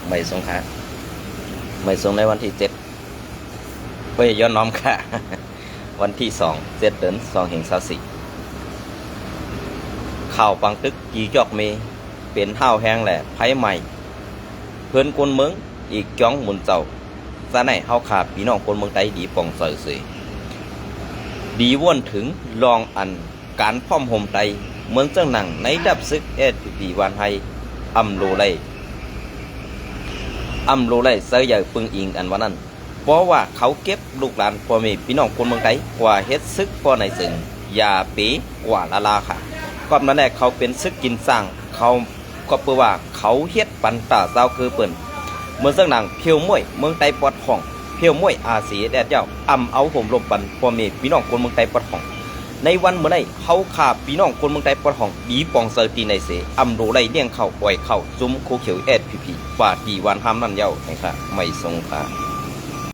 ไม่สงค่ะไม่สงในวันที่7เฮ้ยย้อนน้อมค่ะ วันที่2 7 เดือน 2 แห่ง24ข่าวปังตึกจีจอกเมเป็นห้าวแห้งแหละไผ่ใหม่เพื่อนคนเมืองอีกจ้องหมุนเจ้าซะไหนเฮาขาดพี่น้องคนเมืองไทยดีป่องเสยเสยดีว่นถึงลองอันการพ่อมห่มไตเมืองเจ้าหนังในดับซึกปีวันไทยอำโลไลเสยใหญ่ปึงอิงอันวันนั้นเพราะว่าเขาเก็บลูกหลานพ่อแม่พี่น้องคนเมืองไทยกว่าเฮ็ดซึกพ่อในสึงยาปีกว่าละลาค่ะก็นั่นแหละเขาเป็นซึกกินสร้างเขาก็เพื่อว่าเขาเฮ็ดปันตาเจ้าคือเปิ้นเมืองเจ้าหนังเพียวม้วยเมืองไทยปอดของเพียวม้วยอาศีแดดเจ้าเอาห่มลมปันพ่อแม่พี่น้องคนเมืองไทยปอดของในวันเมื่อไรเขาขาพี่น้องคนเมืองไทยปอดของดีปองเซอร์ตีในเสโดไลเลี้ยงเข้าปล่อยเข้าซุ้มโคเขียวพีว่าตีวันห้ามนั่นเย้านะครับไม่ทรงค่ะ